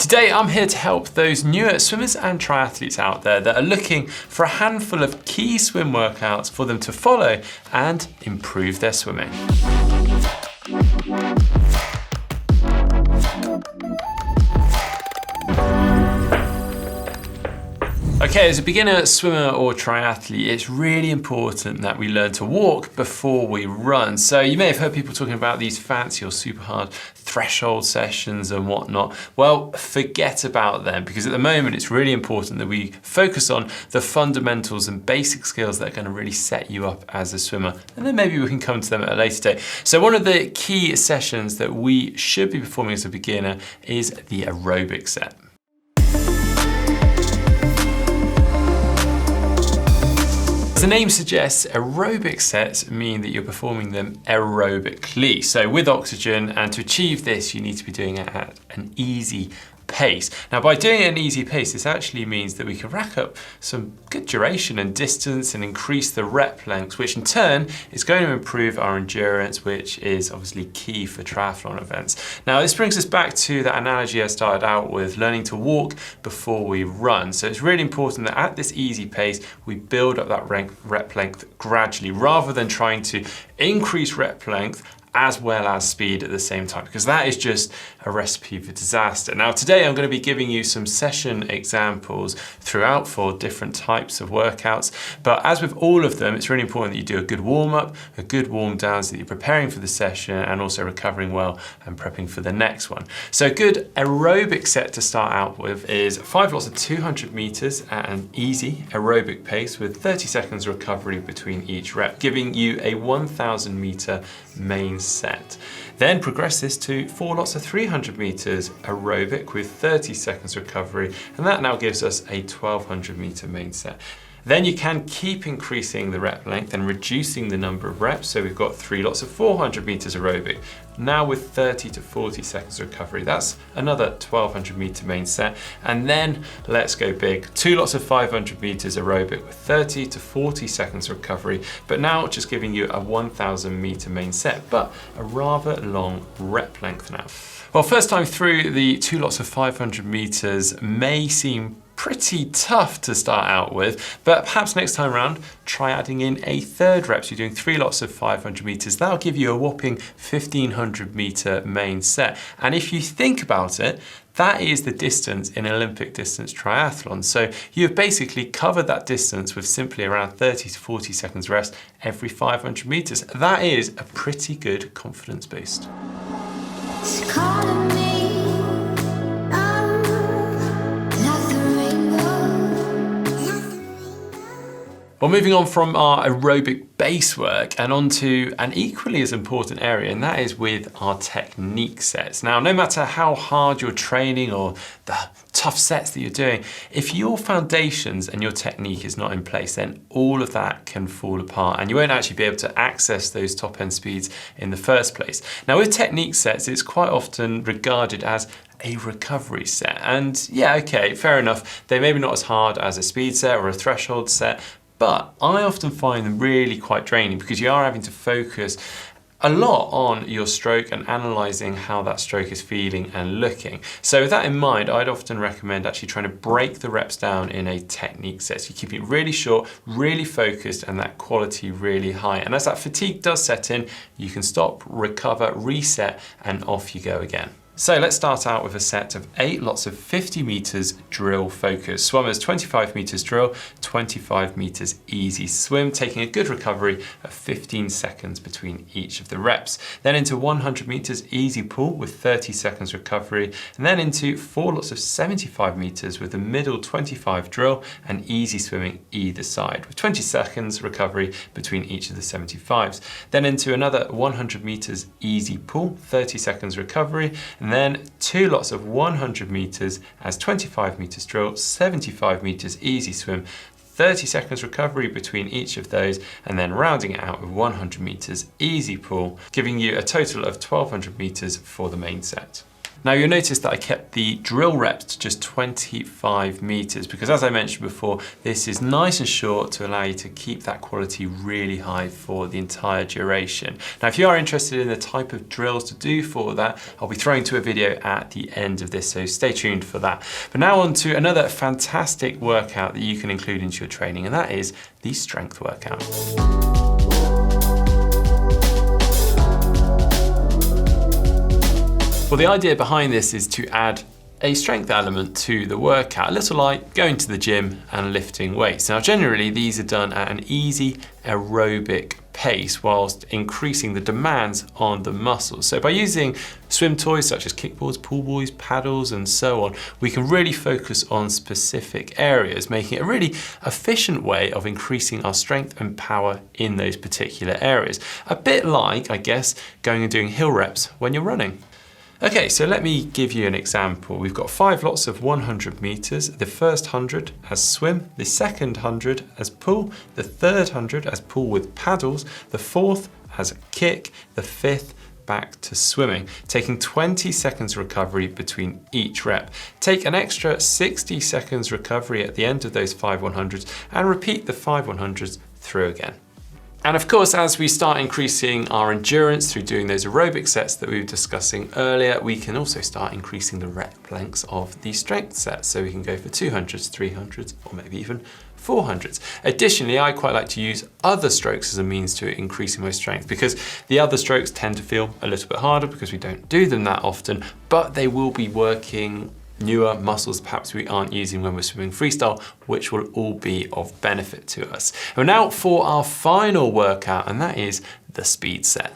Today I'm here to help those newer swimmers and triathletes out there that are looking for a handful of key swim workouts for them to follow and improve their swimming. Okay, as a beginner swimmer or triathlete, it's really important that we learn to walk before we run. So you may have heard people talking about these fancy or super hard threshold sessions and whatnot. Well, forget about them, because at the moment it's really important that we focus on the fundamentals and basic skills that are going to really set you up as a swimmer. And then maybe we can come to them at a later date. So one of the key sessions that we should be performing as a beginner is the aerobic set. As the name suggests, aerobic sets mean that you're performing them aerobically, so with oxygen, and to achieve this you need to be doing it at an easy pace. Now, by doing it at an easy pace, this actually means that we can rack up some good duration and distance and increase the rep lengths, which in turn is going to improve our endurance, which is obviously key for triathlon events. Now, this brings us back to that analogy I started out with, learning to walk before we run. So it's really important that at this easy pace, we build up that rep length gradually, rather than trying to increase rep length as well as speed at the same time, because that is just a recipe for disaster. Now, today I'm going to be giving you some session examples throughout for different types of workouts, but as with all of them, it's really important that you do a good warm-up, a good warm-down, so that you're preparing for the session and also recovering well and prepping for the next one. So a good aerobic set to start out with is 5 lots of 200 meters at an easy aerobic pace with 30 seconds recovery between each rep, giving you a 1,000 meter main set. Then progress this to 4 lots of 300 meters aerobic with 30 seconds recovery, and that now gives us a 1,200 meter main set. Then you can keep increasing the rep length and reducing the number of reps. So we've got 3 lots of 400 meters aerobic, now with 30 to 40 seconds recovery. That's another 1,200 meter main set. And then let's go big. 2 lots of 500 meters aerobic with 30 to 40 seconds recovery, but now just giving you a 1,000 meter main set, but a rather long rep length now. Well, first time through, the 2 lots of 500 meters may seem pretty tough to start out with, but perhaps next time around, try adding in a third rep. So you're doing 3 lots of 500 meters. That'll give you a whopping 1,500 meter main set. And if you think about it, that is the distance in Olympic distance triathlon. So you've basically covered that distance with simply around 30 to 40 seconds rest every 500 meters. That is a pretty good confidence boost. Well, moving on from our aerobic base work and onto an equally as important area, and that is with our technique sets. Now, no matter how hard you're training or the tough sets that you're doing, if your foundations and your technique is not in place, then all of that can fall apart and you won't actually be able to access those top end speeds in the first place. Now, with technique sets, it's quite often regarded as a recovery set. And yeah, okay, fair enough. They may be not as hard as a speed set or a threshold set, but I often find them really quite draining, because you are having to focus a lot on your stroke and analysing how that stroke is feeling and looking. So with that in mind, I'd often recommend actually trying to break the reps down in a technique set. So you keep it really short, really focused, and that quality really high. And as that fatigue does set in, you can stop, recover, reset, and off you go again. So let's start out with a set of 8 lots of 50 meters drill focus. Swimmers, 25 meters drill, 25 meters easy swim, taking a good recovery of 15 seconds between each of the reps. Then into 100 meters easy pull with 30 seconds recovery, and then into 4 lots of 75 meters with the middle 25 drill and easy swimming either side with 20 seconds recovery between each of the 75s. Then into another 100 meters easy pull, 30 seconds recovery, and then 2 lots of 100 meters as 25 meters drill, 75 meters easy swim, 30 seconds recovery between each of those, and then rounding it out with 100 meters easy pull, giving you a total of 1,200 meters for the main set. Now you'll notice that I kept the drill reps to just 25 meters because, as I mentioned before, this is nice and short to allow you to keep that quality really high for the entire duration. Now if you are interested in the type of drills to do for that, I'll be throwing to a video at the end of this, so stay tuned for that. But now on to another fantastic workout that you can include into your training, and that is the strength workout. Well, the idea behind this is to add a strength element to the workout, a little like going to the gym and lifting weights. Now, generally, these are done at an easy aerobic pace whilst increasing the demands on the muscles. So by using swim toys such as kickboards, pool buoys, paddles, and so on, we can really focus on specific areas, making it a really efficient way of increasing our strength and power in those particular areas. A bit like, I guess, going and doing hill reps when you're running. Okay, so let me give you an example. We've got 5 lots of 100 meters. The first 100 as swim, the second 100 as pull, the third 100 as pull with paddles, the fourth as a kick, the fifth back to swimming, taking 20 seconds recovery between each rep. Take an extra 60 seconds recovery at the end of those 5 100s and repeat the 5 100s through again. And of course, as we start increasing our endurance through doing those aerobic sets that we were discussing earlier, we can also start increasing the rep lengths of the strength sets. So we can go for 200s, 300s, or maybe even 400s. Additionally, I quite like to use other strokes as a means to increasing my strength because the other strokes tend to feel a little bit harder because we don't do them that often, but they will be working newer muscles perhaps we aren't using when we're swimming freestyle, which will all be of benefit to us. And now for our final workout, and that is the speed set.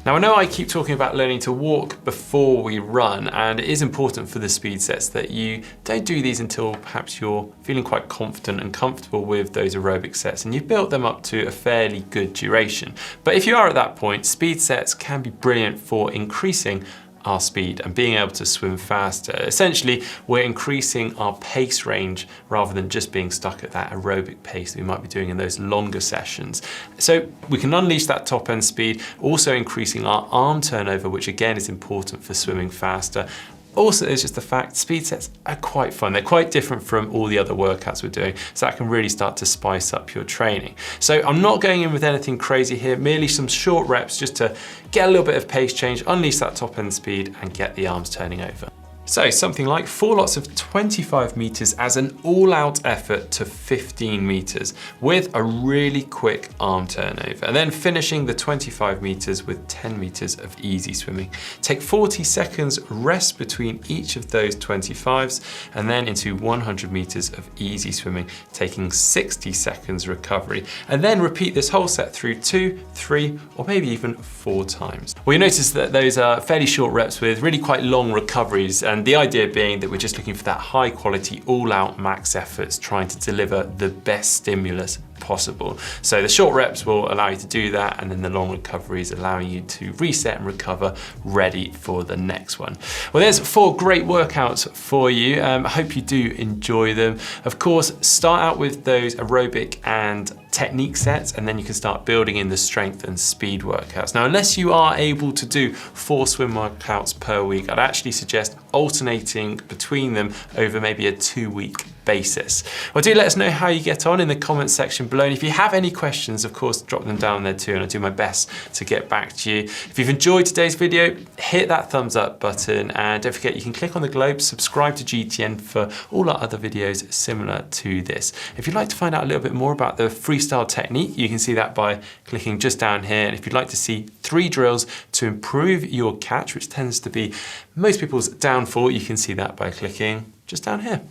Now I know I keep talking about learning to walk before we run, and it is important for the speed sets that you don't do these until perhaps you're feeling quite confident and comfortable with those aerobic sets and you've built them up to a fairly good duration. But if you are at that point, speed sets can be brilliant for increasing our speed and being able to swim faster. Essentially, we're increasing our pace range rather than just being stuck at that aerobic pace that we might be doing in those longer sessions. So we can unleash that top end speed, also increasing our arm turnover, which again is important for swimming faster. Also, it's just the fact speed sets are quite fun. They're quite different from all the other workouts we're doing, so that can really start to spice up your training. So I'm not going in with anything crazy here, merely some short reps just to get a little bit of pace change, unleash that top end speed, and get the arms turning over. So something like 4 lots of 25 meters as an all-out effort to 15 meters with a really quick arm turnover, and then finishing the 25 meters with 10 meters of easy swimming. Take 40 seconds rest between each of those 25s and then into 100 meters of easy swimming, taking 60 seconds recovery, and then repeat this whole set through 2, 3, or maybe even 4 times. Well, you notice that those are fairly short reps with really quite long recoveries, and the idea being that we're just looking for that high quality, all out max efforts, trying to deliver the best stimulus possible. So the short reps will allow you to do that, and then the long recoveries allowing you to reset and recover, ready for the next one. Well, there's 4 great workouts for you. I hope you do enjoy them. Of course, start out with those aerobic and technique sets, and then you can start building in the strength and speed workouts. Now, unless you are able to do 4 swim workouts per week, I'd actually suggest alternating between them over maybe a 2-week basis. Well, do let us know how you get on in the comments section below. And if you have any questions, of course, drop them down there too, and I'll do my best to get back to you. If you've enjoyed today's video, hit that thumbs up button, and don't forget you can click on the globe, subscribe to GTN for all our other videos similar to this. If you'd like to find out a little bit more about the freestyle technique, you can see that by clicking just down here. And if you'd like to see 3 drills to improve your catch, which tends to be most people's downfall, you can see that by clicking just down here.